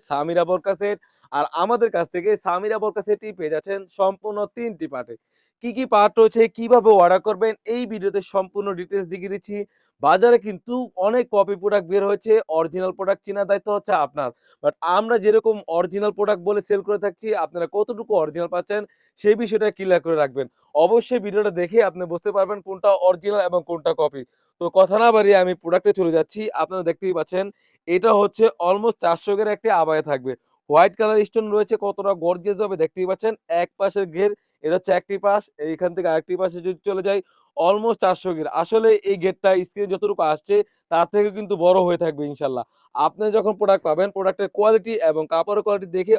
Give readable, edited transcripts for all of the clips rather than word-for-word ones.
সামিরা বোরকা সেট। আর আমাদের কাছ থেকে সামিরা বোরকা সেটটি পেয়ে যাচ্ছেন সম্পূর্ণ ৩ টি পার্টে। কি, কি পার্ট রয়েছে, কিভাবে অর্ডার করবেন এই ভিডিওতে সম্পূর্ণ ডিটেইলস দেখিয়ে দিচ্ছি। বাজারে কিন্তু অনেক কপি প্রোডাক্ট বের হয়েছে, অরিজিনাল প্রোডাক্ট চেনার দায়িত্ব হচ্ছে আপনার। বাট আমরা যেরকম অরিজিনাল প্রোডাক্ট বলে সেল করে থাকছি, আপনারা কতটুকু অরিজিনাল পাচ্ছেন সেই বিষয়টা ক্লিয়ার করে রাখবেন। অবশ্যই ভিডিওটা দেখে আপনি বুঝতে পারবেন কোনটা অরিজিনাল এবং কোনটা কপি। তো কথা না বাড়িয়ে আমি প্রোডাক্টে চলে যাচ্ছি। আপনারা দেখতেই পাচ্ছেন এটা হচ্ছে অলমোস্ট ৪০০ গের একটি আবায়া থাকবে। হোয়াইট কালার স্টোন রয়েছে কতটা গর্জিয়াস ভাবে দেখতেই পাচ্ছেন। এক পাশের ঘের এটা হচ্ছে একটি পাশ, এইখান থেকে আরেকটি পাশে যদি চলে যাই অলমোস্ট ৪০০ ঘের। আসলে এই গেটটা স্ক্রিনে যতটুকু আসছে তার থেকে কিন্তু বড় হয়ে থাকবে ইনশাআল্লাহ। আপনি যখন প্রোডাক্ট পাবেন প্রোডাক্টের কোয়ালিটি এবং কাপড়ের কোয়ালিটি দেখে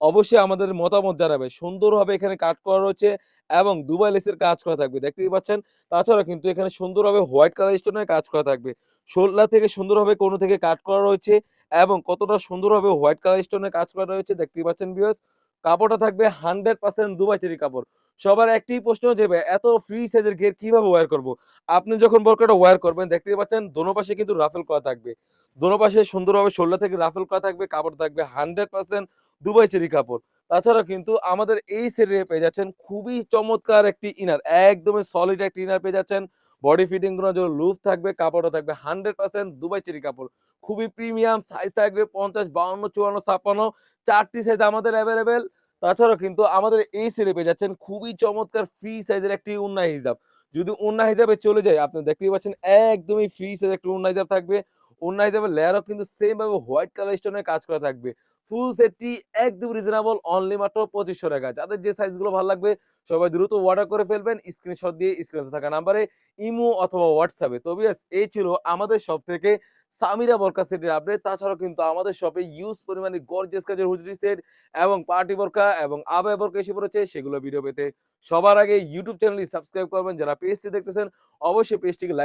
অবশ্যই আমাদের মতামত জানাবেন। সুন্দরভাবে এখানে কাট করা রয়েছে এবং দুবাই লেসের কাজ করা থাকবে। দেখতেই পাচ্ছেন। তাছাড়া কিন্তু এখানে সুন্দরভাবে হোয়াইট কালার স্টোনের কাজ করা থাকবে। শোল্ডার থেকে সুন্দরভাবে কোণ থেকে কাট করা রয়েছে এবং কতটা সুন্দরভাবে হোয়াইট কালার স্টোনের কাজ করা রয়েছে দেখতেই পাচ্ছেন ভিউয়ার্স। কাপড়টা থাকবে 100% দুবাই চেরি কাপড়। সবার একটি প্রশ্ন যে ভাই এত ফ্রি সাইজের ঘের কিভাবে ওয়্যার করব? আপনি যখন বোরকাটা ওয়্যার করবেন দেখতেই পাচ্ছেন দোনো পাশে কিন্তু রাফেল করা থাকবে। দোনো পাশে সুন্দরভাবে শোল্ডার থেকে রাফেল করা থাকবে। কাপড় থাকবে 100% দুবাই চেরি কাপড়। তাছাড়া কিন্তু আমাদের এই সেটে পেয়ে যাচ্ছেন খুবই চমৎকার একটি ইনার। একদমই সলিড একটি ইনার পেয়ে যাচ্ছেন। বডি ফিটিং গুলো যেন লুজ থাকবে, কাপড়ও থাকবে 100% দুবাই চেরি কাপড়। খুবই প্রিমিয়াম সাইজ থাকবে ৫০, ৫২, ৫৪, ৫৬ ৪ টি সাইজ আমাদের এভেইলেবল। তাছাড়াও কিন্তু আমাদের এই সেলে পেয়ে যাচ্ছেন খুবই চমৎকার ফ্রি সাইজের একটি ওড়না হিজাব। যদি ওড়না হিজাবে চলে যাই আপনি দেখতেই পাচ্ছেন একদমই ফ্রি সাইজের একটি ওড়না হিজাব থাকবে। ওড়না হিজাবের লেয়ারও কিন্তু সেম ভাবে হোয়াইট কালার স্টোনের কাজ করা থাকবে। ফুল সেটটি একদম রিজনেবল অনলি মাত্র ৳২৫০০। যাদের যে সাইজগুলো ভালো লাগবে সবাই দ্রুত অর্ডার করে ফেলবেন। স্ক্রিনশট দিয়ে স্ক্রিনে থাকা নাম্বারে ইমো অথবা হোয়াটসঅ্যাপে। তো ভিউয়ার্স এই ছিল আমাদের শপ থেকে সামিরা বোরকা সেটের আপডেট। তাছাড়াও কিন্তু আমাদের শপে হিউজ পরিমাণে গর্জিয়াস কাজের হুজরি সেট এবং পার্টি বোরকা এবং আবায়া বোরকা এসে পড়েছে। সেগুলো ভিডিও পেতে সবার আগে ইউটিউব চ্যানেলটি সাবস্ক্রাইব করবেন। যারা পেজটি দেখতেছেন অবশ্যই পেজটিকে লাইক